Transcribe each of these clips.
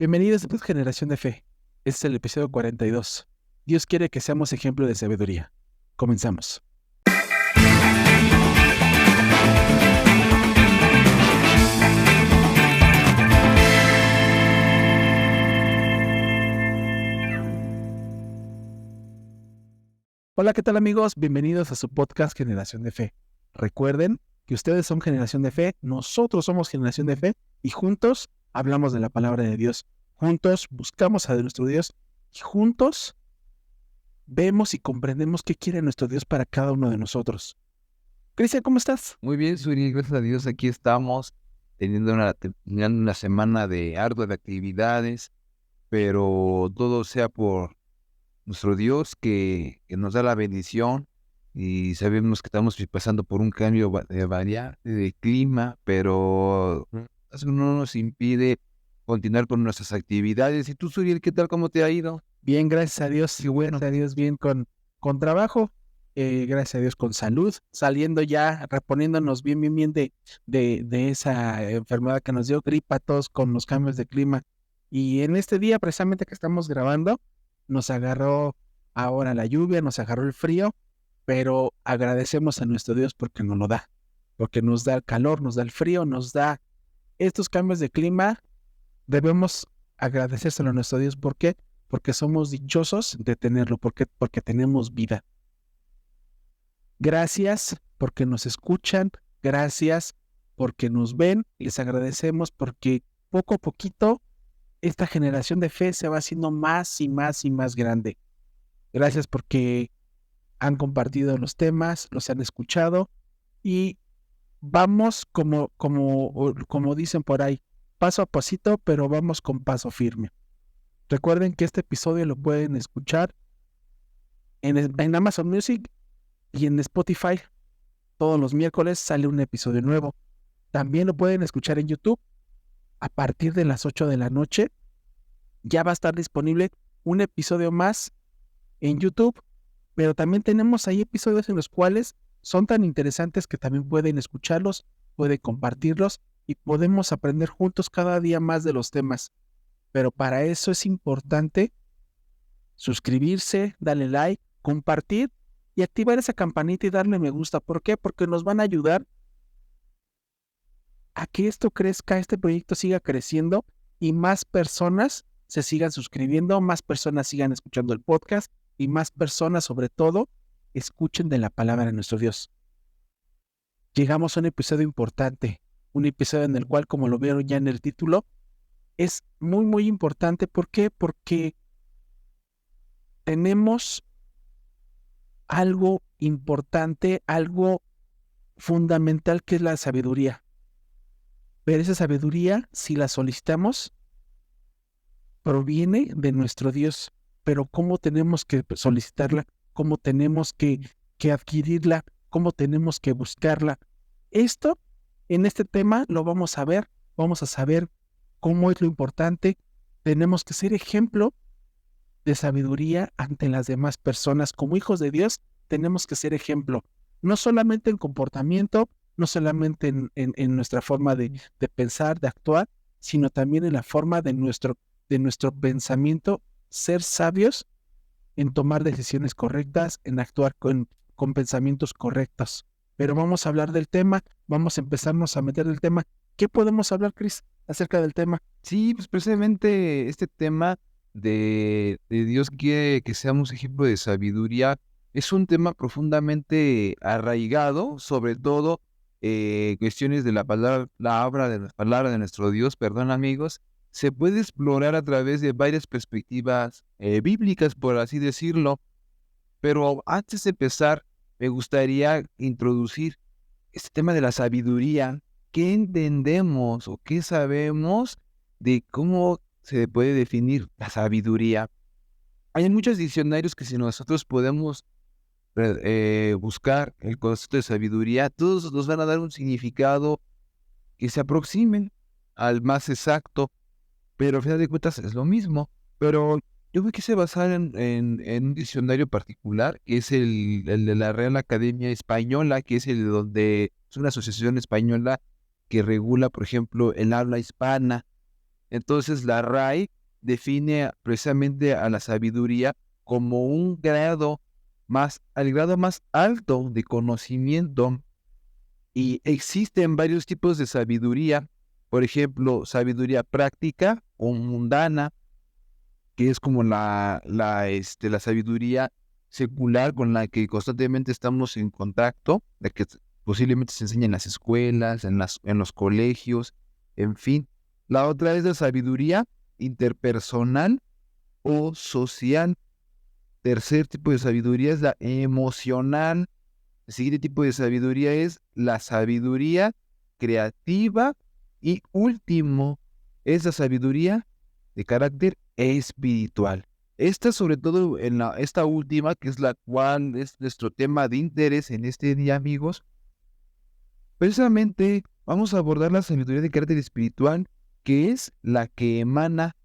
Bienvenidos a tu generación de fe. Este es el episodio 42. Dios quiere que seamos ejemplo de sabiduría. Comenzamos. Hola, ¿qué tal amigos? Bienvenidos a su podcast Generación de Fe. Recuerden que ustedes son generación de fe, nosotros somos generación de fe y juntos hablamos de la palabra de Dios. Juntos buscamos a nuestro Dios y juntos vemos y comprendemos qué quiere nuestro Dios para cada uno de nosotros. Cristian, ¿cómo estás? Muy bien, Suri, gracias a Dios, aquí estamos terminando una semana de ardua de actividades, pero todo sea por nuestro Dios que nos da la bendición y sabemos que estamos pasando por un cambio de variante de clima, pero eso no nos impide continuar con nuestras actividades. ¿Y tú, Suriel, qué tal, cómo te ha ido? Bien, gracias a Dios, y gracias a Dios, bien con trabajo, gracias a Dios con salud, saliendo ya, reponiéndonos bien de esa enfermedad que nos dio gripa a todos con los cambios de clima. Y en este día, precisamente que estamos grabando, nos agarró ahora la lluvia, nos agarró el frío, pero agradecemos a nuestro Dios porque nos lo da, porque nos da el calor, nos da el frío, nos da estos cambios de clima. Debemos agradecérselo a nuestro Dios. ¿Por qué? Porque somos dichosos de tenerlo, porque tenemos vida. Gracias porque nos escuchan, gracias porque nos ven, les agradecemos porque poco a poquito esta generación de fe se va haciendo más y más y más grande. Gracias porque han compartido los temas, los han escuchado y vamos como dicen por ahí, paso a pasito, pero vamos con paso firme. Recuerden que este episodio lo pueden escuchar en Amazon Music y en Spotify. Todos los miércoles sale un episodio nuevo. También lo pueden escuchar en YouTube. A partir de las 8 de la noche ya va a estar disponible un episodio más en YouTube. Pero también tenemos ahí episodios en los cuales son tan interesantes que también pueden escucharlos, pueden compartirlos y podemos aprender juntos cada día más de los temas. Pero para eso es importante suscribirse, darle like, compartir y activar esa campanita y darle me gusta. ¿Por qué? Porque nos van a ayudar a que esto crezca, este proyecto siga creciendo y más personas se sigan suscribiendo, más personas sigan escuchando el podcast y más personas, sobre todo, escuchen de la palabra de nuestro Dios. Llegamos a un episodio importante, un episodio en el cual, como lo vieron ya en el título, es muy importante. ¿Por qué? Porque tenemos algo importante, algo fundamental que es la sabiduría. Pero esa sabiduría, si la solicitamos, proviene de nuestro Dios. Pero ¿cómo tenemos que solicitarla? ¿Cómo tenemos que adquirirla? ¿Cómo tenemos que buscarla? Esto, en este tema, lo vamos a ver. Vamos a saber cómo es lo importante. Tenemos que ser ejemplo de sabiduría ante las demás personas. Como hijos de Dios, tenemos que ser ejemplo, no solamente en comportamiento, no solamente en nuestra forma de pensar, de actuar, sino también en la forma de nuestro pensamiento, ser sabios en tomar decisiones correctas, en actuar con pensamientos correctos. Pero vamos a hablar del tema, vamos a empezarnos a meter del tema. ¿Qué podemos hablar, Cris, acerca del tema? Sí, pues precisamente este tema de Dios quiere que seamos ejemplo de sabiduría es un tema profundamente arraigado, sobre todo cuestiones de la palabra de nuestro Dios, perdón amigos, se puede explorar a través de varias perspectivas bíblicas, por así decirlo, pero antes de empezar, me gustaría introducir este tema de la sabiduría. ¿Qué entendemos o qué sabemos de cómo se puede definir la sabiduría? Hay muchos diccionarios que si nosotros podemos buscar el concepto de sabiduría, todos nos van a dar un significado que se aproximen al más exacto, pero al final de cuentas es lo mismo. Pero yo me quise basar en un diccionario particular, que es el de la Real Academia Española, que es el donde es una asociación española que regula, por ejemplo, el habla hispana. Entonces la RAE define precisamente a la sabiduría como un grado al grado más alto de conocimiento, y existen varios tipos de sabiduría. Por ejemplo, sabiduría práctica o mundana, que es como la sabiduría secular con la que constantemente estamos en contacto, la que posiblemente se enseña en las escuelas, en los colegios, en fin. La otra es la sabiduría interpersonal o social. Tercer tipo de sabiduría es la emocional. El siguiente tipo de sabiduría es la sabiduría creativa. Y último es la sabiduría de carácter espiritual. Esta, sobre todo esta última, que es la cual es nuestro tema de interés en este día, amigos, precisamente vamos a abordar la sabiduría de carácter espiritual, que es la que emana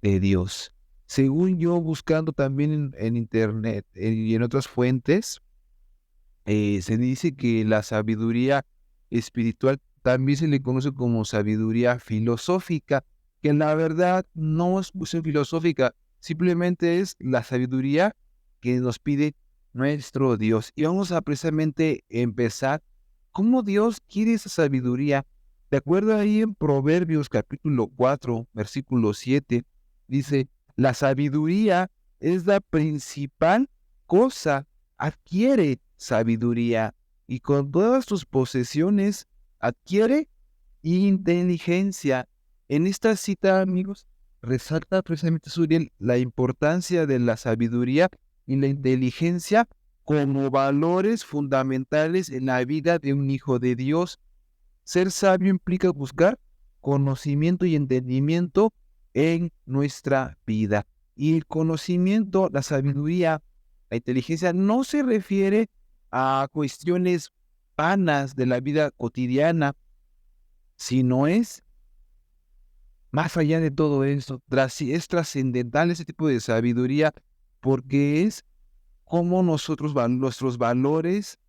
de Dios. Según yo, buscando también en internet y en otras fuentes, se dice que la sabiduría espiritual también se le conoce como sabiduría filosófica, que en la verdad no es cuestión filosófica, simplemente es la sabiduría que nos pide nuestro Dios. Y vamos a precisamente empezar cómo Dios quiere esa sabiduría. De acuerdo ahí en Proverbios capítulo 4, versículo 7, dice, la sabiduría es la principal cosa, adquiere sabiduría, y con todas tus posesiones adquiere inteligencia. En esta cita, amigos, resalta precisamente Suriel la importancia de la sabiduría y la inteligencia como valores fundamentales en la vida de un hijo de Dios. Ser sabio implica buscar conocimiento y entendimiento en nuestra vida. Y el conocimiento, la sabiduría, la inteligencia no se refiere a cuestiones vanas de la vida cotidiana, sino es más allá de todo esto. Es trascendental ese tipo de sabiduría, porque es como nuestros valores,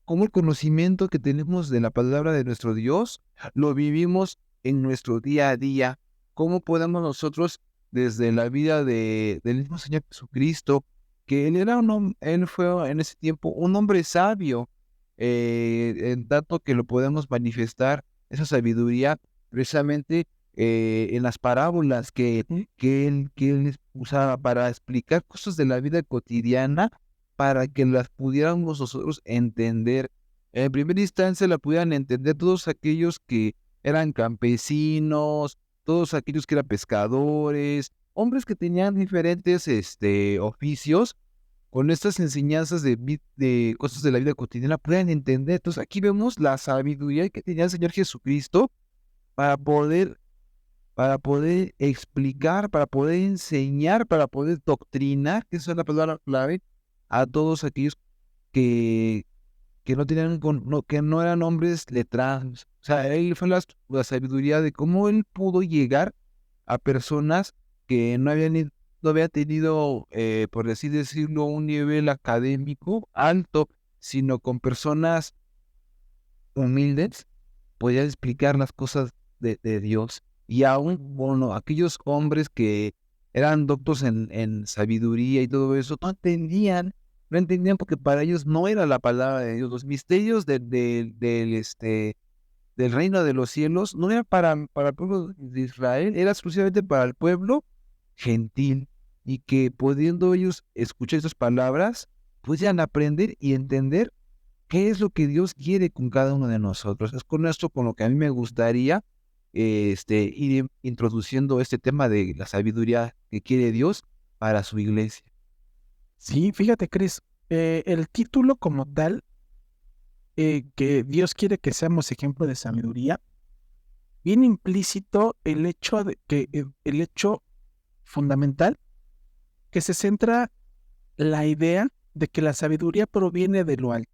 como el conocimiento que tenemos de la palabra de nuestro Dios, lo vivimos en nuestro día a día. Cómo podemos nosotros, desde la vida del mismo Señor Jesucristo, que él fue en ese tiempo un hombre sabio, en tanto que lo podemos manifestar, esa sabiduría, precisamente en las parábolas que él usaba para explicar cosas de la vida cotidiana, para que las pudiéramos nosotros entender. En primera instancia la pudieran entender todos aquellos que eran campesinos, todos aquellos que eran pescadores, hombres que tenían diferentes oficios. Con estas enseñanzas de cosas de la vida cotidiana puedan entender. Entonces aquí vemos la sabiduría que tenía el Señor Jesucristo para poder explicar, para poder enseñar, para poder doctrinar, que esa es la palabra clave, a todos aquellos que, que no tenían, que no eran hombres letrados. O sea, él fue la sabiduría de cómo él pudo llegar a personas que no habían tenido, por así decirlo, un nivel académico alto, sino con personas humildes, podía explicar las cosas de Dios. Y aún, bueno, aquellos hombres que eran doctos en sabiduría y todo eso, no entendían porque para ellos no era la palabra de Dios. Los misterios del reino de los cielos no era para el pueblo de Israel, era exclusivamente para el pueblo gentil. Y que pudiendo ellos escuchar esas palabras, podían aprender y entender qué es lo que Dios quiere con cada uno de nosotros. Es con esto con lo que a mí me gustaría ir introduciendo este tema de la sabiduría que quiere Dios para su iglesia. Sí, fíjate, Cris, el título como tal, que Dios quiere que seamos ejemplo de sabiduría, viene implícito el hecho fundamental que se centra la idea de que la sabiduría proviene de lo alto.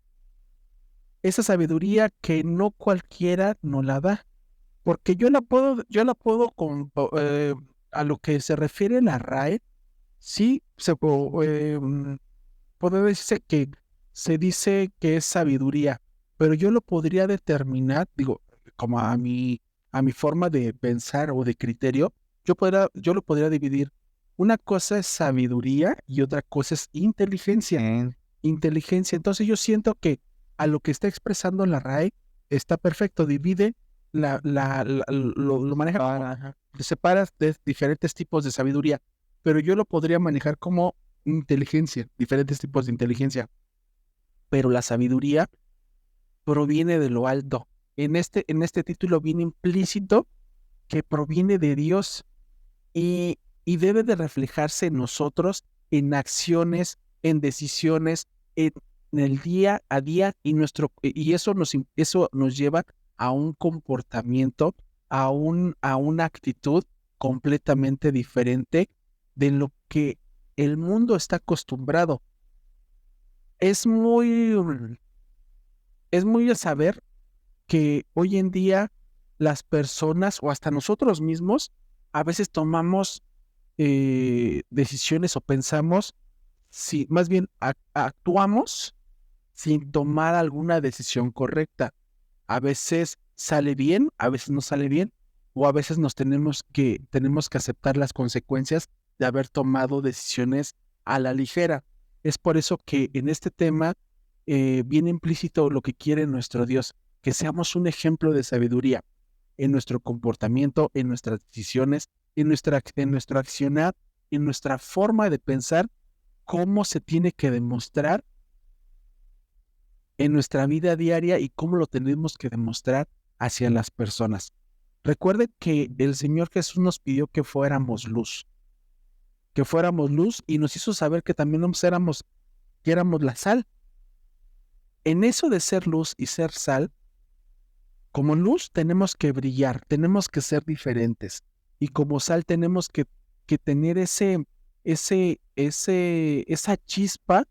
Esa sabiduría que no cualquiera nos la da, porque a lo que se refiere la RAE, sí puede decirse que se dice que es sabiduría, pero yo lo podría determinar, digo, como a mi forma de pensar o de criterio, yo lo podría dividir. Una cosa es sabiduría y otra cosa es inteligencia. Inteligencia. Entonces yo siento que a lo que está expresando la RAE está perfecto. Divide, lo maneja, separa de diferentes tipos de sabiduría, pero yo lo podría manejar como inteligencia, diferentes tipos de inteligencia. Pero la sabiduría proviene de lo alto. En este título viene implícito que proviene de Dios y debe de reflejarse en nosotros, en acciones, en decisiones, en el día a día y eso nos lleva a un comportamiento, a una actitud completamente diferente de lo que el mundo está acostumbrado. Es muy, es muy de saber que hoy en día las personas o hasta nosotros mismos a veces tomamos decisiones o pensamos, si más bien actuamos sin tomar alguna decisión correcta. A veces sale bien, a veces no sale bien, o a veces tenemos que aceptar las consecuencias de haber tomado decisiones a la ligera. Es por eso que en este tema viene implícito lo que quiere nuestro Dios, que seamos un ejemplo de sabiduría en nuestro comportamiento, en nuestras decisiones, en nuestro accionar, en nuestra forma de pensar, cómo se tiene que demostrar en nuestra vida diaria y cómo lo tenemos que demostrar hacia las personas. Recuerde que el Señor Jesús nos pidió que fuéramos luz y nos hizo saber que también que éramos la sal. En eso de ser luz y ser sal, como luz tenemos que brillar, tenemos que ser diferentes y como sal tenemos que tener esa chispa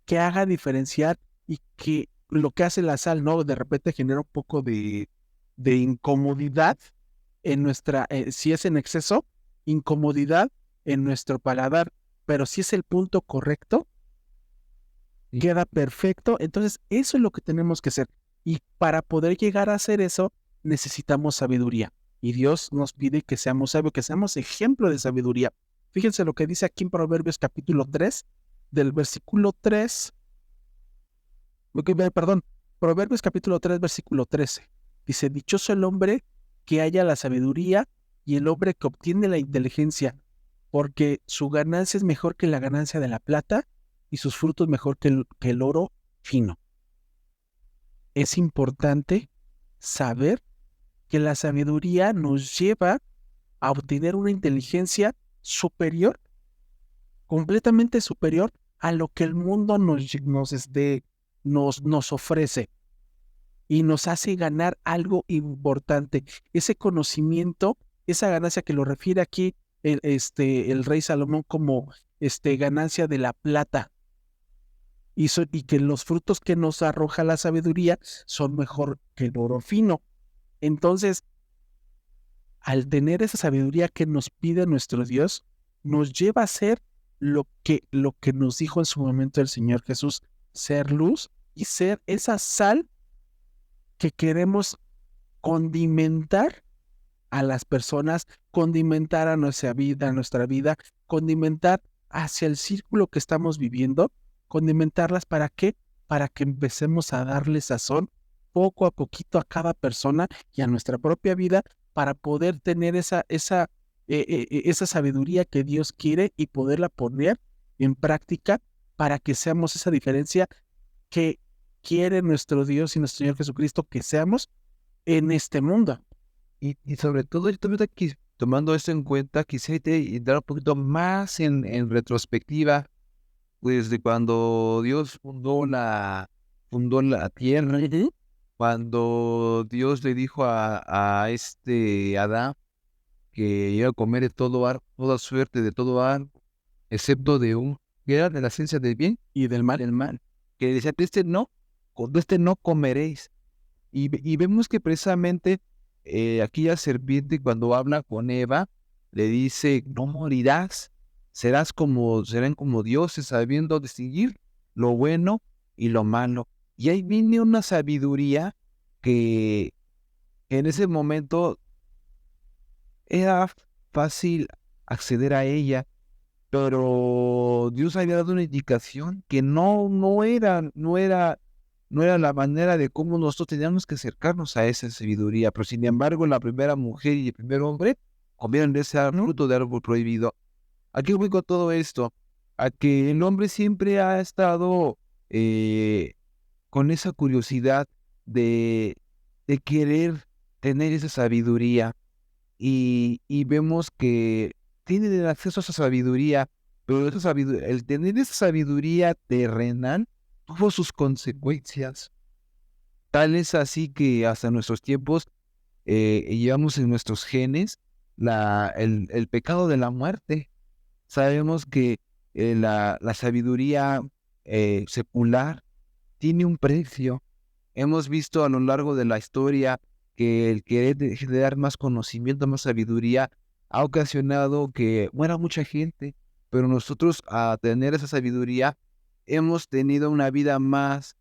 que haga diferenciar y que lo que hace la sal, ¿no? De repente genera un poco de incomodidad en si es en exceso, incomodidad en nuestro paladar, pero si es el punto correcto, queda perfecto. Entonces, eso es lo que tenemos que hacer. Y para poder llegar a hacer eso, necesitamos sabiduría. Y Dios nos pide que seamos sabios, que seamos ejemplo de sabiduría. Fíjense lo que dice aquí en Proverbios capítulo 3, del versículo 3. Perdón, Proverbios capítulo 3, versículo 13. Dice, dichoso el hombre que haya la sabiduría y el hombre que obtiene la inteligencia, porque su ganancia es mejor que la ganancia de la plata y sus frutos mejor que el oro fino. Es importante saber que la sabiduría nos lleva a obtener una inteligencia superior, completamente superior a lo que el mundo nos ofrece y nos hace ganar algo importante. Ese conocimiento, esa ganancia que lo refiere aquí el rey Salomón como ganancia de la plata. Y que los frutos que nos arroja la sabiduría son mejor que el oro fino. Entonces, al tener esa sabiduría que nos pide nuestro Dios, nos lleva a ser lo que nos dijo en su momento el Señor Jesús, ser luz y ser esa sal que queremos condimentar a las personas, condimentar a nuestra vida, condimentar hacia el círculo que estamos viviendo, condimentarlas ¿para qué? Para que empecemos a darle sazón poco a poquito a cada persona y a nuestra propia vida para poder tener esa sabiduría que Dios quiere y poderla poner en práctica para que seamos esa diferencia que quiere nuestro Dios y nuestro Señor Jesucristo que seamos en este mundo. Y sobre todo, yo también aquí, tomando esto en cuenta, quisiera dar un poquito más en retrospectiva, pues de cuando Dios fundó la tierra, cuando Dios le dijo a Adán que iba a comer de toda suerte de todo árbol, excepto que era de la ciencia del bien y del mal, que decía, de este no comeréis. Y vemos que precisamente aquella serpiente cuando habla con Eva, le dice, no morirás, serán como dioses, sabiendo distinguir lo bueno y lo malo. Y ahí viene una sabiduría que en ese momento era fácil acceder a ella, pero Dios había dado una indicación que no era la manera de cómo nosotros teníamos que acercarnos a esa sabiduría. Pero sin embargo, la primera mujer y el primer hombre comieron de ese Ujú. fruto de árbol prohibido. ¿A qué voy con todo esto? A que el hombre siempre ha estado eh, con esa curiosidad de, de querer tener esa sabiduría y vemos que tienen el acceso a esa sabiduría, pero el tener esa sabiduría terrenal tuvo sus consecuencias. Tal es así que hasta nuestros tiempos llevamos en nuestros genes el pecado de la muerte. Sabemos que la sabiduría secular tiene un precio. Hemos visto a lo largo de la historia que el querer generar más conocimiento, más sabiduría, ha ocasionado que muera mucha gente, pero nosotros a tener esa sabiduría hemos tenido una vida más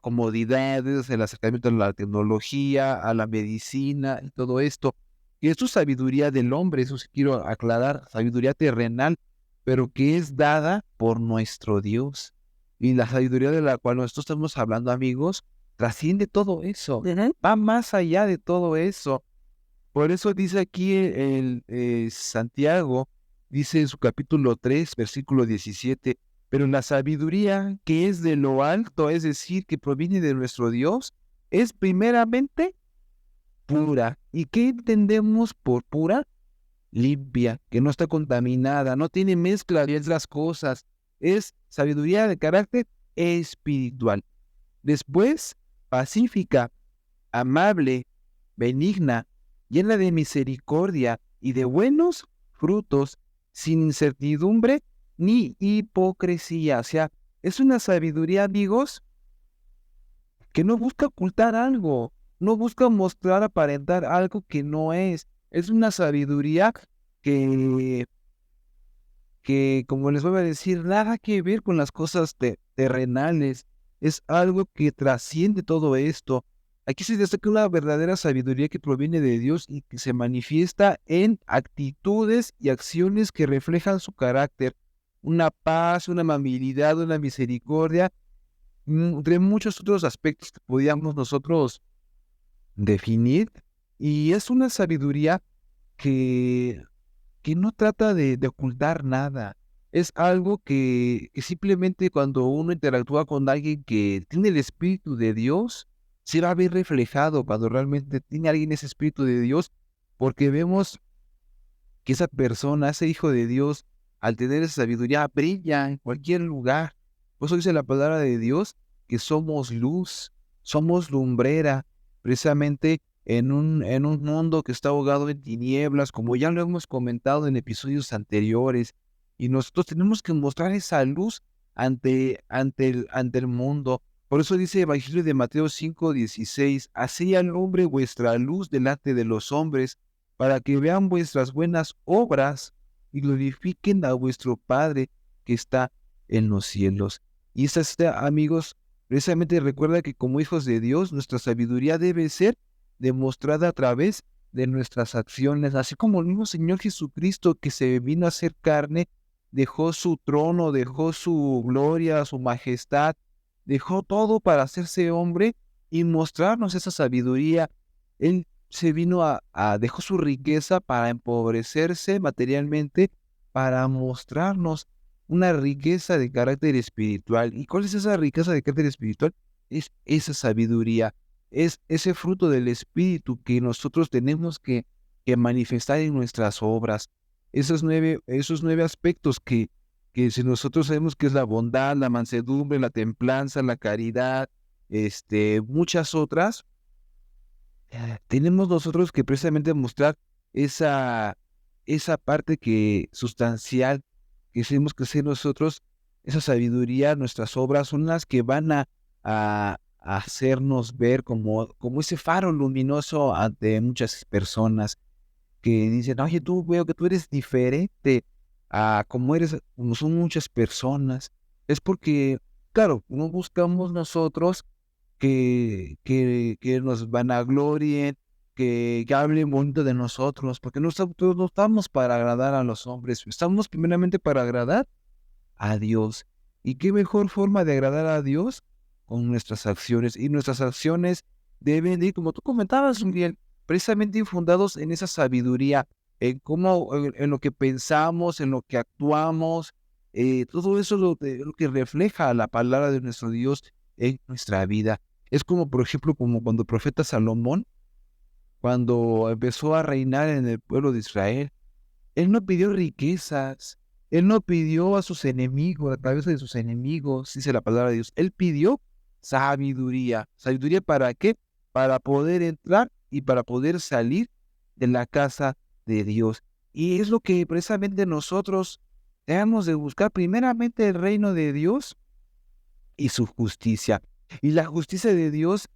comodidades, el acercamiento a la tecnología, a la medicina y todo esto. Y esto es sabiduría del hombre, eso sí quiero aclarar, sabiduría terrenal, pero que es dada por nuestro Dios. Y la sabiduría de la cual nosotros estamos hablando, amigos, trasciende todo eso, Ujú. va más allá de todo eso. Por eso dice aquí Santiago, dice en su capítulo 3 versículo 17, pero la sabiduría que es de lo alto, es decir, que proviene de nuestro Dios, es primeramente pura. ¿Y qué entendemos por pura? Limpia, que no está contaminada, no tiene mezcla de otras cosas. Es sabiduría de carácter espiritual. Después, pacífica, amable, benigna, llena de misericordia y de buenos frutos, sin incertidumbre ni hipocresía. O sea, es una sabiduría, amigos, que no busca ocultar algo, no busca mostrar, aparentar algo que no es. Es una sabiduría que, como les voy a decir, nada que ver con las cosas terrenales. Es algo que trasciende todo esto. Aquí se destaca una verdadera sabiduría que proviene de Dios y que se manifiesta en actitudes y acciones que reflejan su carácter. Una paz, una amabilidad, una misericordia, entre muchos otros aspectos que podíamos nosotros definir. Y es una sabiduría que no trata de ocultar nada. Es algo que simplemente cuando uno interactúa con alguien que tiene el Espíritu de Dios, se va a ver reflejado cuando realmente tiene alguien ese Espíritu de Dios, porque vemos que esa persona, ese hijo de Dios, al tener esa sabiduría, brilla en cualquier lugar. Por eso dice la palabra de Dios que somos luz, somos lumbrera, precisamente en un mundo que está ahogado en tinieblas, como ya lo hemos comentado en episodios anteriores, y nosotros tenemos que mostrar esa luz ante el mundo. Por eso dice Evangelio de Mateo 5:16, así alumbre vuestra luz delante de los hombres, para que vean vuestras buenas obras y glorifiquen a vuestro Padre que está en los cielos. Y amigos, precisamente recuerda que como hijos de Dios, nuestra sabiduría debe ser demostrada a través de nuestras acciones, así como el mismo Señor Jesucristo que se vino a hacer carne, dejó su trono, dejó su gloria, su majestad, dejó todo para hacerse hombre y mostrarnos esa sabiduría. Él se vino dejó su riqueza para empobrecerse materialmente, para mostrarnos una riqueza de carácter espiritual. ¿Y cuál es esa riqueza de carácter espiritual? Es esa sabiduría, es ese fruto del Espíritu que nosotros tenemos que manifestar en nuestras obras. Esos nueve aspectos que si nosotros sabemos que es la bondad, la mansedumbre, la templanza, la caridad, muchas otras, tenemos nosotros que precisamente mostrar esa, esa parte sustancial que tenemos que ser nosotros, esa sabiduría, nuestras obras son las que van a hacernos ver como ese faro luminoso ante muchas personas que dicen, oye, tú veo que tú eres diferente a como eres, como son muchas personas. Es porque, claro, no buscamos nosotros que nos vanaglorien, que hablen bonito de nosotros, porque no estamos para agradar a los hombres, estamos primeramente para agradar a Dios. ¿Y qué mejor forma de agradar a Dios? Con nuestras acciones. Y nuestras acciones deben ir, como tú comentabas, Uriel, precisamente infundados en esa sabiduría, en lo que pensamos, en lo que actuamos. Todo eso es lo que refleja la palabra de nuestro Dios en nuestra vida. Es como, por ejemplo, como cuando el profeta Salomón, cuando empezó a reinar en el pueblo de Israel, él no pidió riquezas, él no pidió a sus enemigos, a través de sus enemigos, dice la palabra de Dios. Él pidió sabiduría. ¿Sabiduría para qué? Para poder entrar y para poder salir de la casa de Dios. Y es lo que precisamente nosotros debemos de buscar, primeramente el reino de Dios y su justicia. Y la justicia de Dios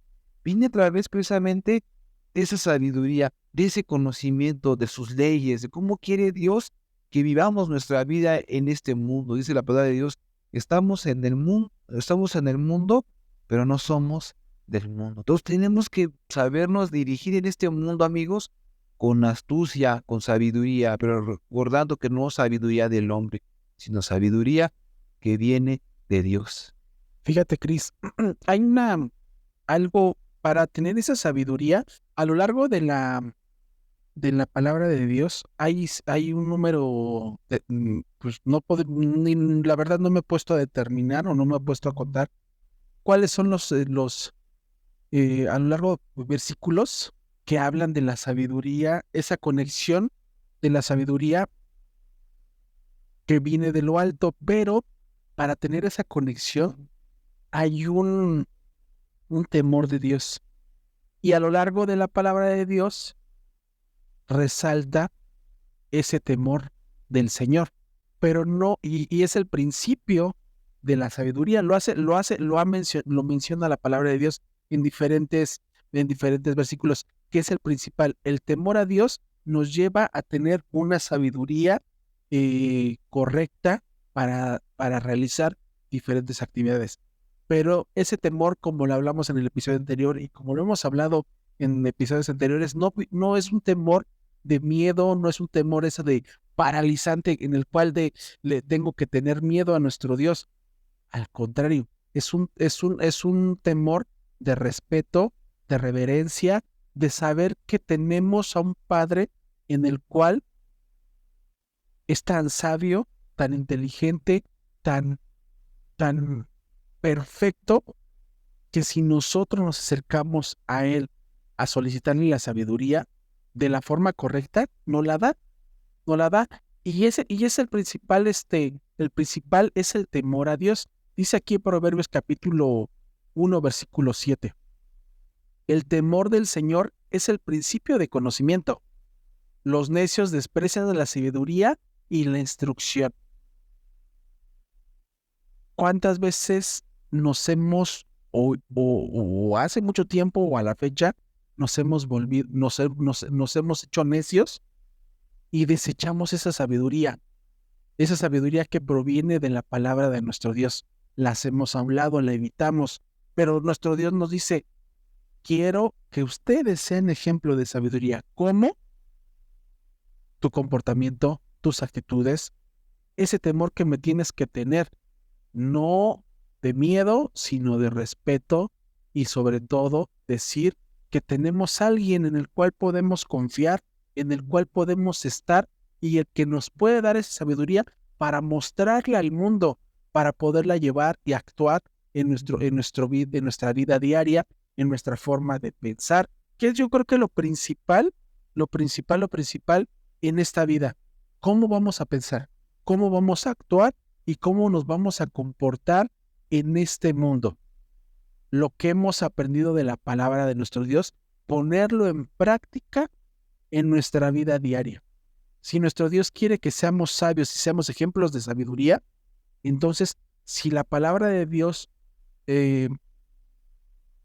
viene a través precisamente de esa sabiduría, de ese conocimiento de sus leyes, de cómo quiere Dios que vivamos nuestra vida en este mundo. Dice la palabra de Dios, estamos en el mundo, pero no somos del mundo. Entonces tenemos que sabernos dirigir en este mundo, amigos, con astucia, con sabiduría, pero recordando que no sabiduría del hombre, sino sabiduría que viene de Dios. Fíjate, Cris, hay algo para tener esa sabiduría a lo largo de la palabra de Dios. Hay un número, pues la verdad no me he puesto a determinar o no me he puesto a contar cuáles son a lo largo de versículos que hablan de la sabiduría, esa conexión de la sabiduría que viene de lo alto, pero para tener esa conexión hay un temor de Dios. Y a lo largo de la palabra de Dios resalta ese temor del Señor, pero no, y es el principio de la sabiduría. Lo menciona la palabra de Dios en diferentes versículos, que es el principal. El temor a Dios nos lleva a tener una sabiduría correcta para realizar diferentes actividades. Pero ese temor, como lo hablamos en el episodio anterior y como lo hemos hablado en episodios anteriores, no es un temor de miedo, no es un temor ese de paralizante en el cual le tengo que tener miedo a nuestro Dios. Al contrario, es un temor de respeto, de reverencia, de saber que tenemos a un Padre en el cual es tan sabio, tan inteligente, tan perfecto, que si nosotros nos acercamos a Él a solicitarle la sabiduría de la forma correcta, no la da. Y es el principal es el temor a Dios. Dice aquí en Proverbios capítulo 1, versículo 7. El temor del Señor es el principio de conocimiento. Los necios desprecian la sabiduría y la instrucción. ¿Cuántas veces o hace mucho tiempo o a la fecha, nos hemos hecho necios y desechamos esa sabiduría que proviene de la palabra de nuestro Dios? La hacemos a un lado, la evitamos, pero nuestro Dios nos dice: quiero que ustedes sean ejemplo de sabiduría. ¿Cómo? Tu comportamiento, tus actitudes, ese temor que me tienes que tener, no de miedo, sino de respeto, y sobre todo decir que tenemos a alguien en el cual podemos confiar, en el cual podemos estar, y el que nos puede dar esa sabiduría para mostrarle al mundo, para poderla llevar y actuar en nuestra vida diaria, en nuestra forma de pensar, que es, yo creo que lo principal en esta vida. ¿Cómo vamos a pensar? ¿Cómo vamos a actuar? ¿Y cómo nos vamos a comportar en este mundo? Lo que hemos aprendido de la palabra de nuestro Dios, ponerlo en práctica en nuestra vida diaria. Si nuestro Dios quiere que seamos sabios y seamos ejemplos de sabiduría, entonces, si la palabra de Dios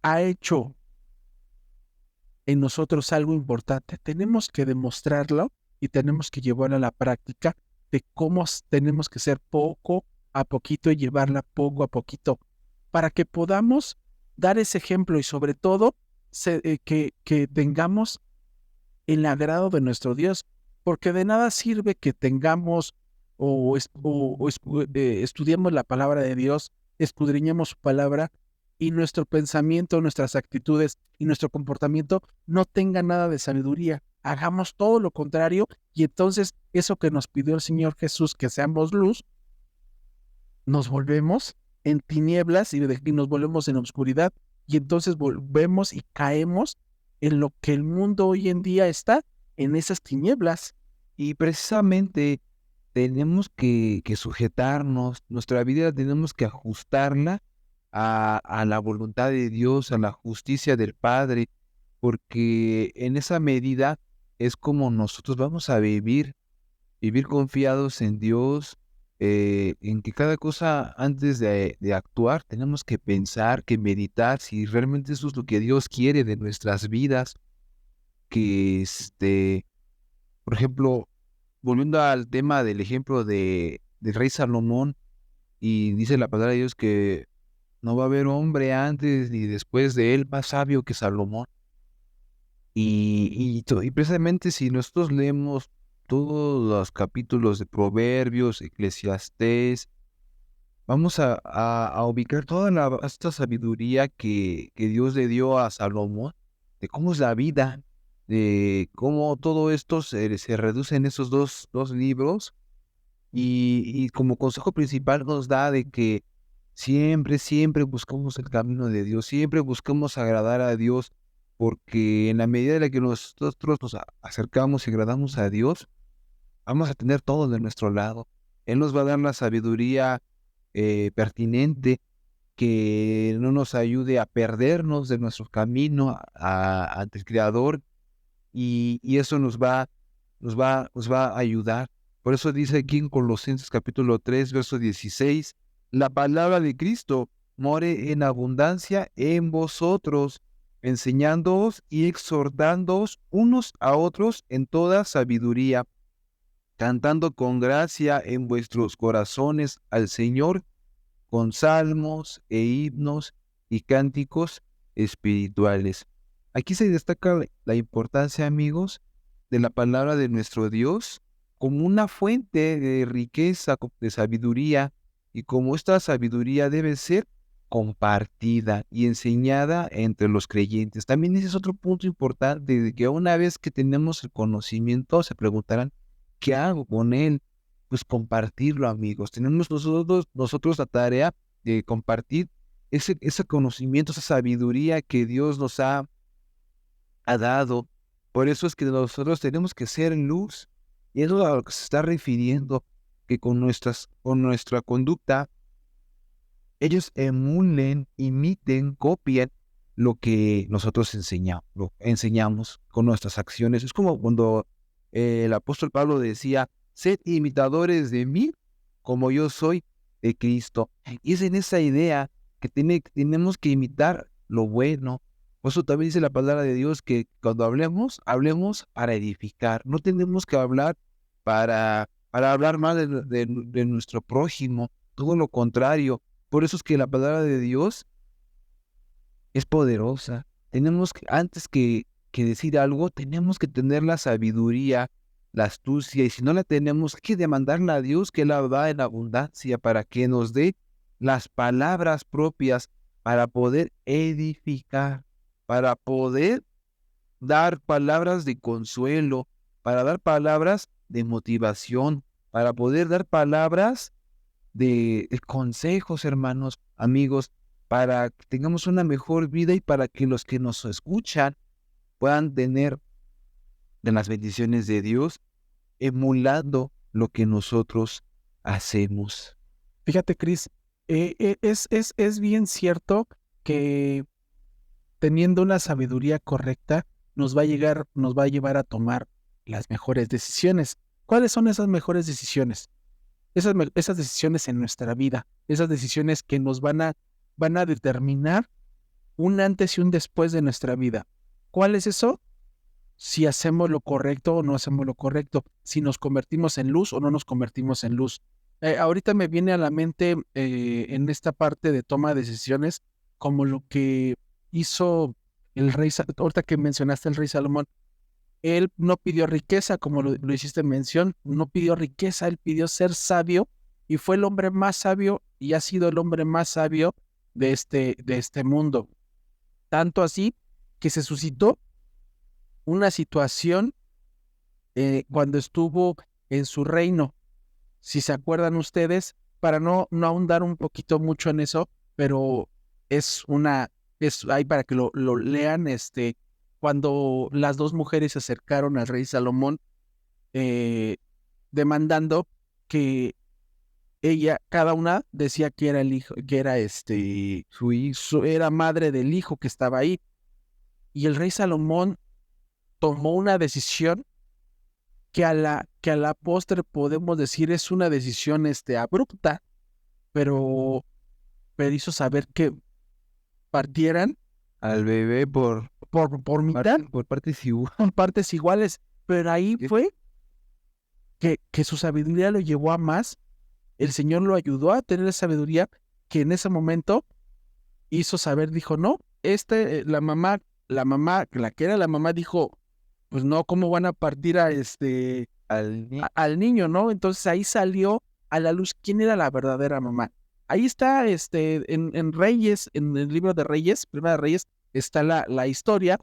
ha hecho en nosotros algo importante, tenemos que demostrarlo y tenemos que llevarlo a la práctica, de cómo tenemos que ser poco a poquito y llevarla poco a poquito, para que podamos dar ese ejemplo y sobre todo que tengamos el agrado de nuestro Dios, porque de nada sirve que tengamos estudiemos la palabra de Dios, escudriñemos su palabra y nuestro pensamiento, nuestras actitudes y nuestro comportamiento no tenga nada de sabiduría. Hagamos todo lo contrario y entonces eso que nos pidió el Señor Jesús, que seamos luz, nos volvemos en tinieblas y nos volvemos en oscuridad y entonces volvemos y caemos en lo que el mundo hoy en día está, en esas tinieblas. Y precisamente tenemos que sujetarnos, nuestra vida tenemos que ajustarla a la voluntad de Dios, a la justicia del Padre, porque en esa medida es como nosotros vamos a vivir confiados en Dios, en que cada cosa antes de actuar tenemos que pensar, que meditar si realmente eso es lo que Dios quiere de nuestras vidas, que por ejemplo, volviendo al tema del ejemplo del rey Salomón, y dice la palabra de Dios que no va a haber hombre antes ni después de él más sabio que Salomón. Y precisamente si nosotros leemos todos los capítulos de Proverbios, Eclesiastés, vamos a ubicar toda esta sabiduría que Dios le dio a Salomón, de cómo es la vida, de cómo todo esto se reduce en esos dos libros, y como consejo principal nos da de que siempre buscamos el camino de Dios, siempre buscamos agradar a Dios, porque en la medida en la que nosotros nos acercamos y agradamos a Dios, vamos a tener todo de nuestro lado. Él nos va a dar la sabiduría pertinente, que no nos ayude a perdernos de nuestro camino ante el Creador, y eso nos va a ayudar. Por eso dice aquí en Colosenses capítulo 3, verso 16, la palabra de Cristo more en abundancia en vosotros, enseñándoos y exhortándoos unos a otros en toda sabiduría, cantando con gracia en vuestros corazones al Señor, con salmos e himnos y cánticos espirituales. Aquí se destaca la importancia, amigos, de la palabra de nuestro Dios como una fuente de riqueza, de sabiduría, y como esta sabiduría debe ser compartida y enseñada entre los creyentes. También ese es otro punto importante, de que una vez que tenemos el conocimiento, se preguntarán, ¿qué hago con él? Pues compartirlo, amigos. Tenemos nosotros la tarea de compartir ese conocimiento, esa sabiduría que Dios nos ha dado. Por eso es que nosotros tenemos que ser luz. Y eso es a lo que se está refiriendo, que con nuestra conducta, ellos emulen, imiten, copien lo que nosotros enseñamos con nuestras acciones. Es como cuando el apóstol Pablo decía, sed imitadores de mí, como yo soy de Cristo. Y es en esa idea que tenemos que imitar lo bueno. Por eso también dice la palabra de Dios que cuando hablemos para edificar. No tenemos que hablar para hablar mal de nuestro prójimo. Todo lo contrario. Por eso es que la palabra de Dios es poderosa. Tenemos que, antes que decir algo, tenemos que tener la sabiduría, la astucia, y si no la tenemos, hay que demandarla a Dios, que la da en abundancia, para que nos dé las palabras propias para poder edificar, para poder dar palabras de consuelo, para dar palabras de motivación, para poder dar palabras de consejos, hermanos, amigos, para que tengamos una mejor vida y para que los que nos escuchan puedan tener de las bendiciones de Dios, emulando lo que nosotros hacemos. Fíjate, Cris, es bien cierto que teniendo una sabiduría correcta nos va a llevar a tomar las mejores decisiones. ¿Cuáles son esas mejores decisiones? Esas decisiones en nuestra vida, esas decisiones que nos van a determinar un antes y un después de nuestra vida. ¿Cuál es eso? Si hacemos lo correcto o no hacemos lo correcto, si nos convertimos en luz o no nos convertimos en luz. Ahorita me viene a la mente en esta parte de toma de decisiones, como lo que hizo el rey, ahorita que mencionaste el rey Salomón, Él no pidió riqueza, como lo hiciste mención, no pidió riqueza, él pidió ser sabio y fue el hombre más sabio y ha sido el hombre más sabio de este mundo. Tanto así que se suscitó una situación cuando estuvo en su reino. Si se acuerdan ustedes, para no ahondar un poquito mucho en eso, pero es ahí para que lo lean, cuando las dos mujeres se acercaron al rey Salomón, eh, demandando que cada una decía que era el hijo, que era Su hijo. era madre del hijo que estaba ahí. Y el rey Salomón tomó una decisión que a la postre podemos decir es una decisión abrupta, pero, pero hizo saber que partieran Al bebé por mitad, por partes igual. con partes iguales. Pero ahí fue que su sabiduría lo llevó a más. El Señor lo ayudó a tener sabiduría que en ese momento hizo saber, dijo, no, la mamá, la que era la mamá dijo, pues no, ¿cómo van a partir al niño, ¿no? Entonces ahí salió a la luz quién era la verdadera mamá. Ahí está, en Reyes, en el libro de Reyes, Primera de Reyes, está la historia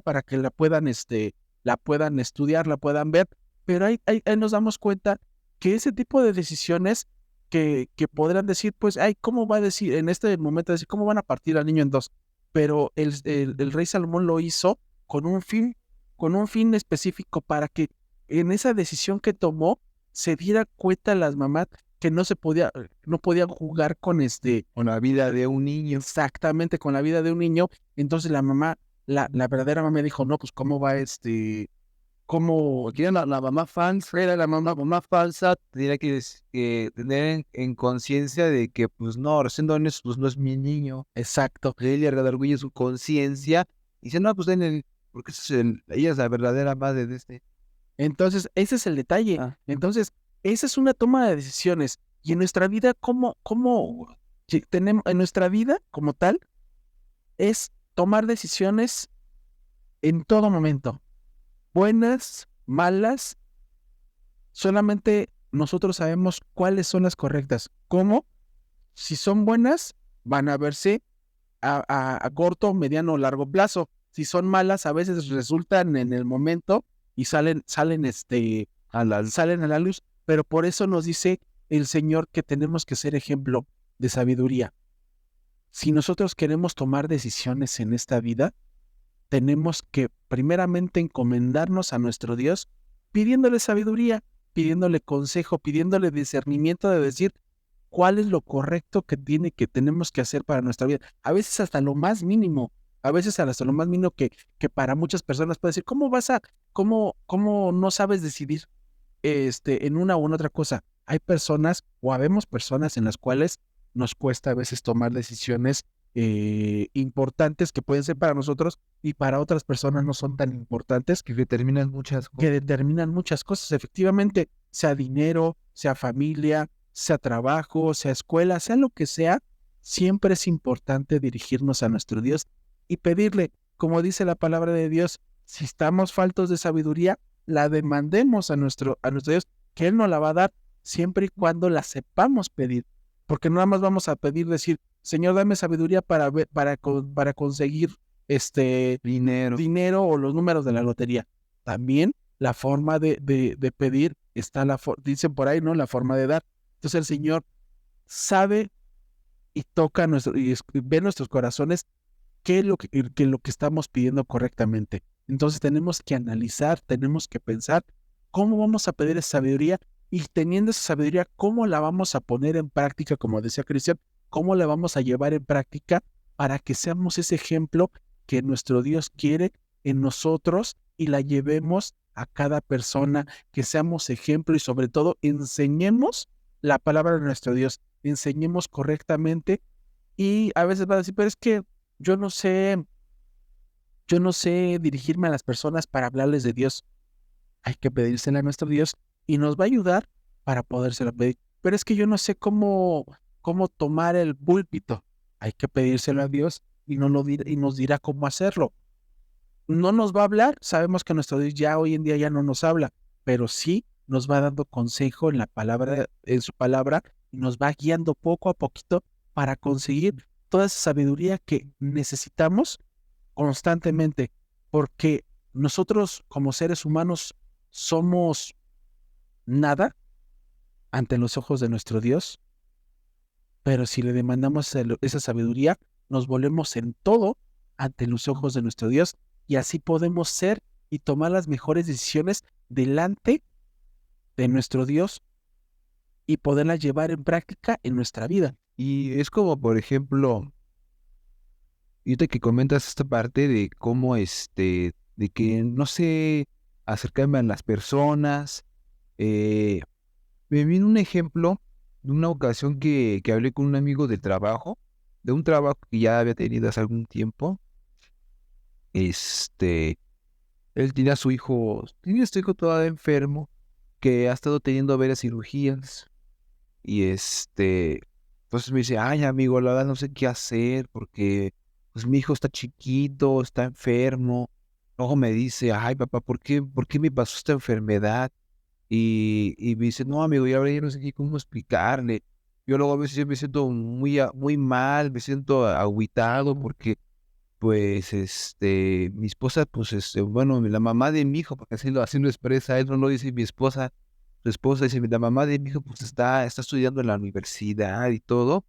para que la puedan estudiar, la puedan ver. Pero ahí nos damos cuenta que ese tipo de decisiones que podrán decir, pues, ay, ¿cómo va a decir, en este momento decir, cómo van a partir al niño en dos? Pero el rey Salomón lo hizo con un fin específico para que en esa decisión que tomó se diera cuenta las mamás que no podían jugar Con la vida de un niño. exactamente con la vida de un niño. Entonces la mamá, la verdadera mamá dijo, no, pues cómo va cómo, Porque era la mamá falsa, era la mamá falsa, tenía que tener en conciencia de que, pues no, siendo honesto, pues no es mi niño. exacto. Ella redarguye su conciencia y dice, no, pues porque ella es la verdadera madre de este. Entonces, ese es el detalle. Ah. Entonces, esa es una toma de decisiones. Y en nuestra vida, si tenemos, en nuestra vida como tal, es tomar decisiones en todo momento. Buenas, malas, solamente nosotros sabemos cuáles son las correctas. ¿Cómo? Si son buenas, van a verse a corto, mediano o largo plazo. Si son malas, a veces resultan en el momento y salen a la luz. Pero por eso nos dice el Señor que tenemos que ser ejemplo de sabiduría. Si nosotros queremos tomar decisiones en esta vida, tenemos que primeramente encomendarnos a nuestro Dios, pidiéndole sabiduría, pidiéndole consejo, pidiéndole discernimiento de decir cuál es lo correcto que tenemos que hacer para nuestra vida. A veces hasta lo más mínimo, a veces hasta lo más mínimo que para muchas personas puede decir, cómo no sabes decidir en una u otra cosa? Hay personas o habemos personas en las cuales nos cuesta a veces tomar decisiones importantes que pueden ser para nosotros y para otras personas no son tan importantes, Que determinan muchas que cosas. determinan muchas cosas, efectivamente, sea dinero, sea familia, sea trabajo, sea escuela, sea lo que sea, siempre es importante dirigirnos a nuestro Dios y pedirle, como dice la palabra de Dios, si estamos faltos de sabiduría, la demandemos a nuestro Dios, que Él nos la va a dar siempre y cuando la sepamos pedir, porque no nada más vamos a pedir, decir, Señor, dame sabiduría para conseguir dinero o los números de la lotería. También la forma de pedir está dicen por ahí, ¿no? La forma de dar. Entonces el Señor sabe y toca y ve nuestros corazones qué es lo que estamos pidiendo correctamente. Entonces tenemos que analizar, tenemos que pensar cómo vamos a pedir esa sabiduría y teniendo esa sabiduría, cómo la vamos a poner en práctica, como decía Cristian, cómo la vamos a llevar en práctica para que seamos ese ejemplo que nuestro Dios quiere en nosotros y la llevemos a cada persona, que seamos ejemplo y sobre todo enseñemos la palabra de nuestro Dios, enseñemos correctamente y a veces va a decir, pero es que yo no sé, yo no sé dirigirme a las personas para hablarles de Dios. Hay que pedírsela a nuestro Dios y nos va a ayudar para podérsela pedir. Pero es que yo no sé cómo tomar el púlpito. Hay que pedírselo a Dios y nos dirá cómo hacerlo. no nos va a hablar, sabemos que nuestro Dios ya hoy en día ya no nos habla, pero sí nos va dando consejo en la palabra, en su palabra, y nos va guiando poco a poquito para conseguir toda esa sabiduría que necesitamos constantemente, porque nosotros como seres humanos somos nada ante los ojos de nuestro Dios, pero si le demandamos esa sabiduría, nos volvemos en todo ante los ojos de nuestro Dios y así podemos ser y tomar las mejores decisiones delante de nuestro Dios y poderlas llevar en práctica en nuestra vida. Y es como, por ejemplo, ahorita que comentas esta parte de cómo, de que no sé acercarme a las personas, me vino un ejemplo de una ocasión que hablé con un amigo de trabajo, de un trabajo que ya había tenido hace algún tiempo. Este, Él tenía a su hijo todavía enfermo, que ha estado teniendo varias cirugías. Y entonces me dice, ay amigo, la verdad no sé qué hacer porque pues mi hijo está chiquito, está enfermo. Luego me dice, ay papá, por qué me pasó esta enfermedad? Y me dice, no amigo, ya ahora ya no sé qué cómo explicarle. Yo luego a veces yo me siento muy mal, me siento agüitado porque pues mi esposa, pues bueno, la mamá de mi hijo, porque así lo expresa, él no lo dice mi esposa, su esposa dice, la mamá de mi hijo pues está estudiando en la universidad y todo,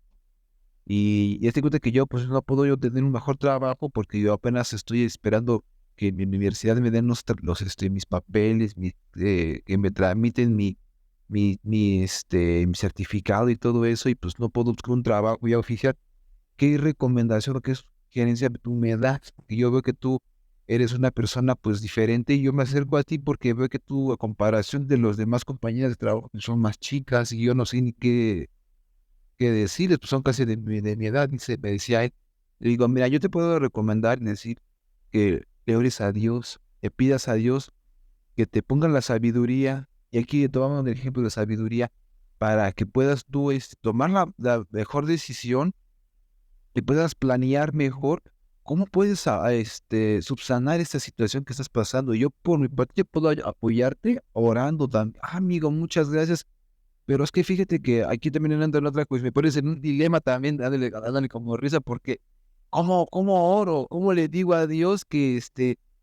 y te cuenta que yo pues no puedo yo tener un mejor trabajo porque yo apenas estoy esperando que mi universidad me den mis papeles, que me tramiten mi certificado y todo eso, y pues no puedo buscar un trabajo ya oficial. ¿Qué recomendación o qué sugerencia tú me das? Porque yo veo que tú eres una persona pues diferente y yo me acerco a ti porque veo que tú, a comparación de los demás compañeras de trabajo que son más chicas y yo no sé ni qué decirles, pues son casi de mi edad, me decía él. Le digo, mira, yo te puedo recomendar y decir que le ores a Dios, le pidas a Dios que te ponga la sabiduría, y aquí tomamos el ejemplo de sabiduría, para que puedas tú tomar la mejor decisión y puedas planear mejor cómo puedes subsanar esta situación que estás pasando. Yo por mi parte puedo apoyarte orando también. Ah, amigo, muchas gracias. Pero es que fíjate que aquí también anda la otra, pues me pones en un dilema también, dándole como risa, porque ¿cómo oro? ¿Cómo le digo a Dios que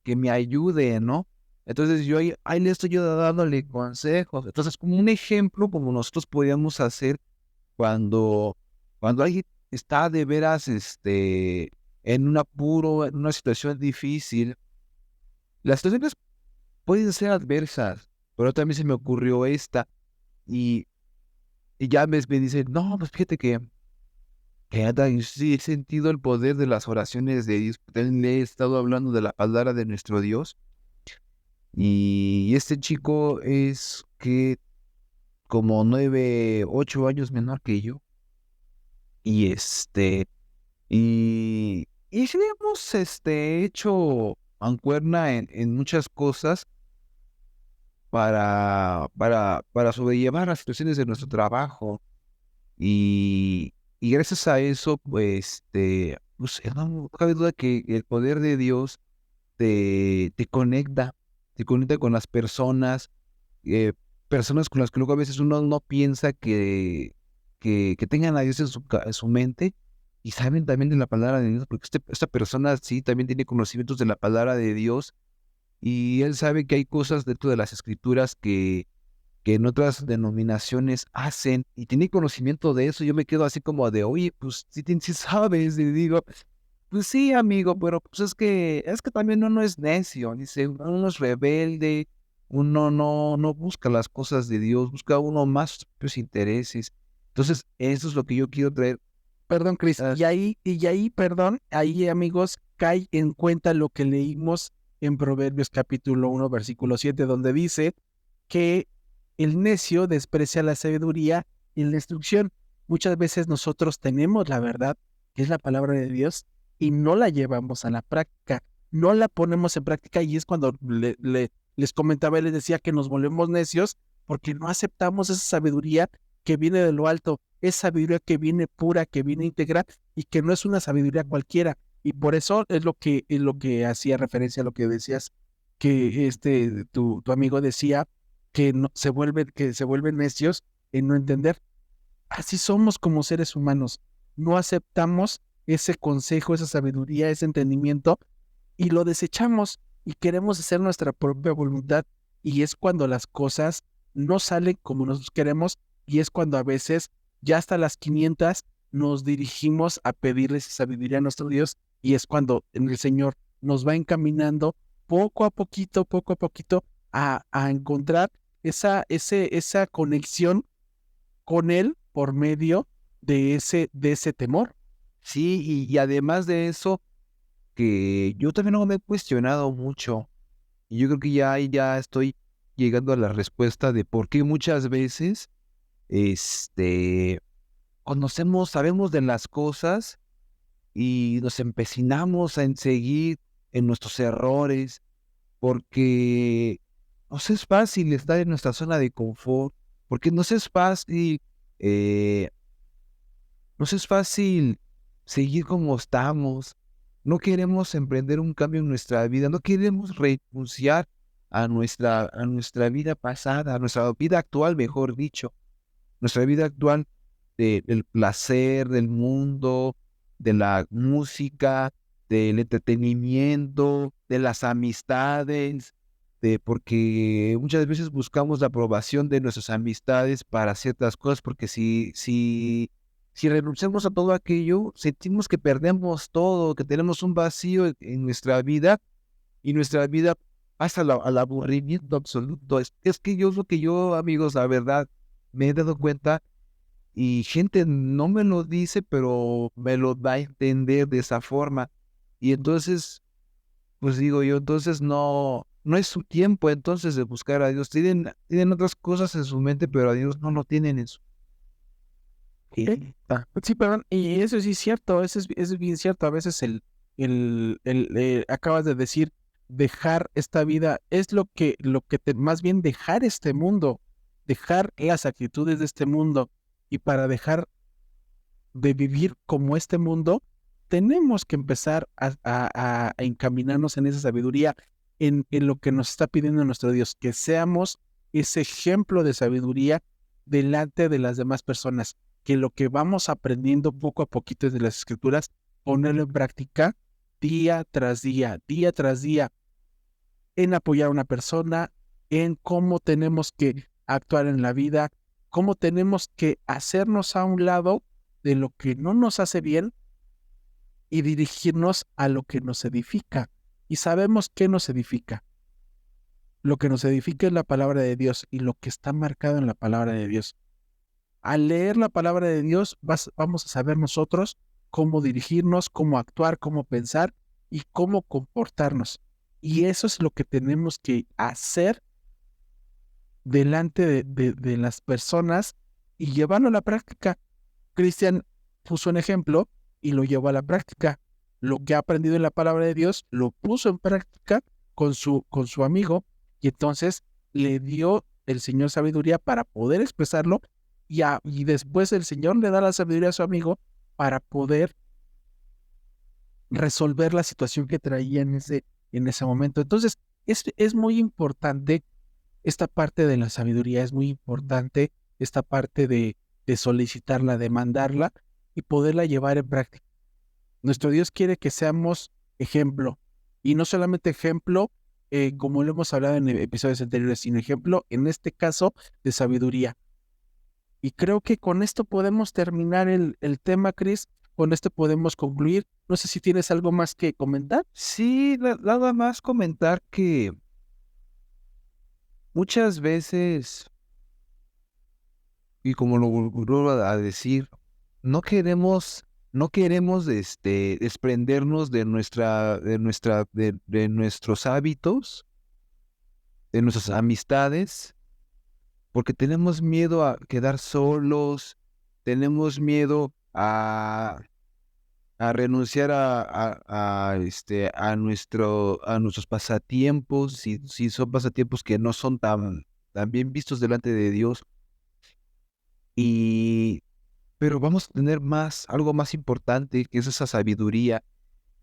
me ayude, no? Entonces yo ahí le estoy yo dándole consejos. Entonces, como un ejemplo, como nosotros podíamos hacer cuando, cuando alguien está de veras, en un apuro, en una situación difícil, las situaciones pueden ser adversas, pero también se me ocurrió esta, y, y ya me dice, no, pues fíjate que anda, yo sí he sentido el poder de las oraciones de Dios, porque le he estado hablando de la palabra de nuestro Dios, y este chico es que como 8 años menor que yo, y y sí hemos, hecho mancuerna en muchas cosas para sobrellevar las situaciones de nuestro trabajo. Y gracias a eso, pues, pues, no cabe duda que el poder de Dios te conecta con las eh, personas con las que luego a veces uno no piensa que tengan a Dios en su mente y saben también de la palabra de Dios, porque esta persona sí también tiene conocimientos de la palabra de Dios y él sabe que hay cosas dentro de las escrituras que en otras denominaciones hacen y tiene conocimiento de eso. Yo me quedo así como de, oye, pues sí sabes, y digo, pues sí, amigo, pero pues es que también uno es necio, dice, uno es rebelde, uno no busca las cosas de Dios, busca uno más sus propios intereses. Entonces, eso es lo que yo quiero traer. Perdón, Cris, Ah, perdón, ahí amigos, cae en cuenta lo que leímos en Proverbios capítulo 1, versículo 7, donde dice que el necio desprecia la sabiduría y la instrucción. Muchas veces nosotros tenemos la verdad, que es la palabra de Dios, y no la llevamos a la práctica, no la ponemos en práctica y es cuando les comentaba y les decía que nos volvemos necios porque no aceptamos esa sabiduría que viene de lo alto, es sabiduría que viene pura, que viene íntegra y que no es una sabiduría cualquiera, Y por eso es lo que hacía referencia a lo que decías, que tu amigo decía que se vuelven necios en no entender. Así somos como seres humanos. No aceptamos ese consejo, esa sabiduría, ese entendimiento y lo desechamos y queremos hacer nuestra propia voluntad y es cuando las cosas no salen como nosotros queremos y es cuando a veces ya hasta las 500 nos dirigimos a pedirle esa sabiduría a nuestro Dios y es cuando el Señor nos va encaminando poco a poquito a encontrar esa conexión con Él por medio de ese temor. Sí, y además de eso, que yo también no me he cuestionado mucho, y yo creo que ya estoy llegando a la respuesta de por qué muchas veces, conocemos, sabemos de las cosas y nos empecinamos en seguir en nuestros errores, porque nos es fácil estar en nuestra zona de confort, porque eh, nos es fácil seguir como estamos. No queremos emprender un cambio en nuestra vida, no queremos renunciar a nuestra vida pasada, a nuestra vida actual, mejor dicho, nuestra vida actual del placer, del mundo, de la música, del entretenimiento, de las amistades, porque muchas veces buscamos la aprobación de nuestras amistades para ciertas cosas, porque si renunciamos a todo aquello, sentimos que perdemos todo, que tenemos un vacío en nuestra vida y nuestra vida pasa al aburrimiento absoluto. Es que yo es lo que yo, amigos, la verdad, me he dado cuenta y gente no me lo dice, pero me lo da a entender de esa forma. Y entonces, pues digo yo, entonces no es su tiempo entonces de buscar a Dios. Tienen otras cosas en su mente, pero a Dios no lo tienen en su... Sí, perdón, y eso sí es cierto, eso es bien cierto. A veces acabas de decir, dejar esta vida es más bien dejar este mundo, dejar las actitudes de este mundo. Y para dejar de vivir como este mundo, tenemos que empezar a encaminarnos en esa sabiduría, en lo que nos está pidiendo nuestro Dios, que seamos ese ejemplo de sabiduría delante de las demás personas, que lo que vamos aprendiendo poco a poquito desde las escrituras, ponerlo en práctica día tras día, en apoyar a una persona, en cómo tenemos que actuar en la vida, cómo tenemos que hacernos a un lado de lo que no nos hace bien y dirigirnos a lo que nos edifica. Y sabemos qué nos edifica. Lo que nos edifica es la palabra de Dios y lo que está marcado en la palabra de Dios. Al leer la palabra de Dios vamos a saber nosotros cómo dirigirnos, cómo actuar, cómo pensar y cómo comportarnos. Y eso es lo que tenemos que hacer delante de las personas y llevarlo a la práctica. Cristian puso un ejemplo y lo llevó a la práctica. Lo que ha aprendido en la palabra de Dios lo puso en práctica con su amigo y entonces le dio el Señor sabiduría para poder expresarlo y después el Señor le da la sabiduría a su amigo para poder resolver la situación que traía en ese momento. Entonces, es muy importante esta parte de la sabiduría, es muy importante esta parte de solicitarla, demandarla y poderla llevar en práctica. Nuestro Dios quiere que seamos ejemplo, y no solamente ejemplo, como lo hemos hablado en episodios anteriores, sino ejemplo, en este caso, de sabiduría. Y creo que con esto podemos terminar el tema, Chris. Con esto podemos concluir. No sé si tienes algo más que comentar. Sí, nada más comentar que muchas veces, y como lo vuelvo a decir, no queremos desprendernos de nuestros hábitos, de nuestras amistades, porque tenemos miedo a quedar solos, tenemos miedo a renunciar a nuestros pasatiempos, si son pasatiempos que no son tan bien vistos delante de Dios. Pero vamos a tener algo más importante, que es esa sabiduría,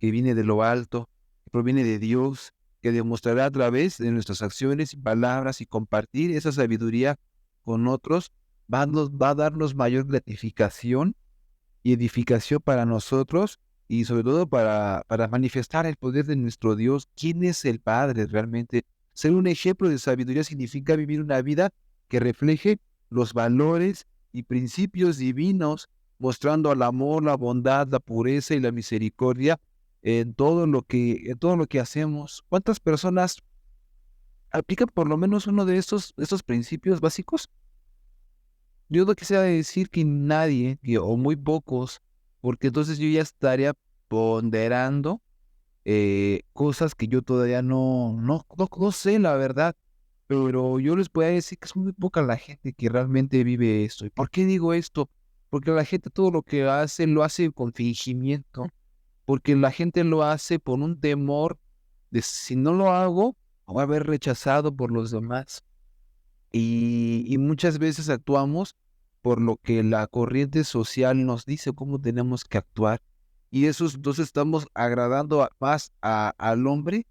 que viene de lo alto, que proviene de Dios, que demostrará a través de nuestras acciones y palabras y compartir esa sabiduría con otros, va a darnos mayor gratificación y edificación para nosotros y sobre todo para manifestar el poder de nuestro Dios. ¿Quién es el Padre realmente? Ser un ejemplo de sabiduría significa vivir una vida que refleje los valores y principios divinos, mostrando el amor, la bondad, la pureza y la misericordia en todo lo que hacemos. ¿Cuántas personas aplican por lo menos uno de estos principios básicos? Yo no quisiera decir que nadie, o muy pocos, porque entonces yo ya estaría ponderando cosas que yo todavía no sé, la verdad. Pero yo les voy a decir que es muy poca la gente que realmente vive esto. ¿Y por qué digo esto? Porque la gente todo lo que hace lo hace con fingimiento, porque la gente lo hace por un temor de si no lo hago, voy a ver rechazado por los demás. Y muchas veces actuamos por lo que la corriente social nos dice cómo tenemos que actuar. Y eso entonces estamos agradando más al hombre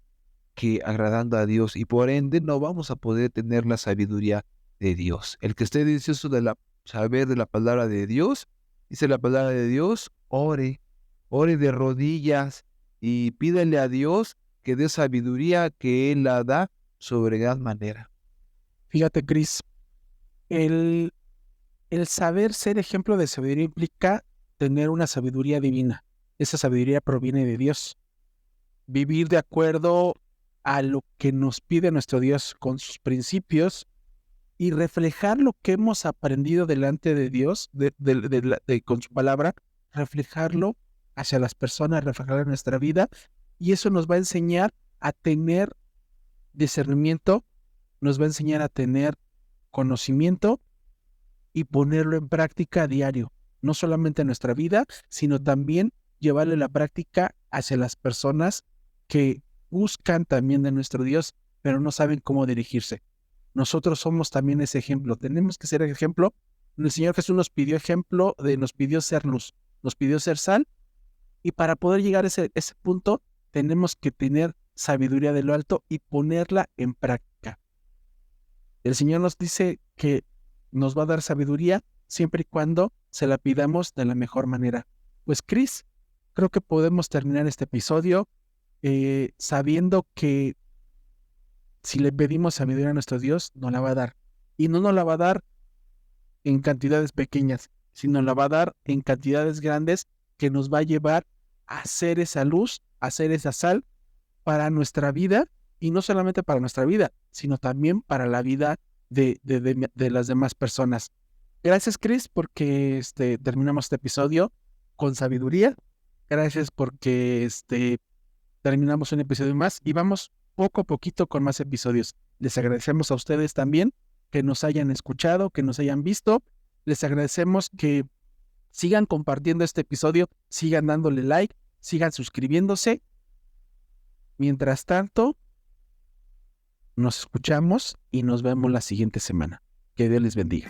que agradando a Dios. Y por ende no vamos a poder tener la sabiduría de Dios. El que esté deseoso de saber de la palabra de Dios, dice la palabra de Dios, ore de rodillas y pídele a Dios que dé sabiduría que Él la da sobre gran manera. Fíjate, Cris, el, el saber ser ejemplo de sabiduría implica tener una sabiduría divina. Esa sabiduría proviene de Dios. Vivir de acuerdo a lo que nos pide nuestro Dios con sus principios y reflejar lo que hemos aprendido delante de Dios, con su palabra, reflejarlo hacia las personas, reflejarlo en nuestra vida, y eso nos va a enseñar a tener discernimiento, nos va a enseñar a tener conocimiento y ponerlo en práctica a diario, no solamente en nuestra vida, sino también llevarle la práctica hacia las personas que buscan también de nuestro Dios, pero no saben cómo dirigirse. Nosotros somos también ese ejemplo. Tenemos que ser ejemplo. El Señor Jesús nos pidió ejemplo, nos pidió ser luz, nos pidió ser sal, y para poder llegar a ese punto tenemos que tener sabiduría de lo alto y ponerla en práctica. El Señor nos dice que nos va a dar sabiduría siempre y cuando se la pidamos de la mejor manera. Pues, Cris, creo que podemos terminar este episodio sabiendo que si le pedimos sabiduría a nuestro Dios, nos la va a dar. Y no nos la va a dar en cantidades pequeñas, sino la va a dar en cantidades grandes que nos va a llevar a hacer esa luz, a hacer esa sal para nuestra vida, y no solamente para nuestra vida, sino también para la vida de las demás personas. Gracias, Cris, porque terminamos este episodio con sabiduría. Gracias porque terminamos un episodio más y vamos poco a poquito con más episodios. Les agradecemos a ustedes también que nos hayan escuchado, que nos hayan visto. Les agradecemos que sigan compartiendo este episodio, sigan dándole like, sigan suscribiéndose. Mientras tanto, nos escuchamos y nos vemos la siguiente semana. Que Dios les bendiga.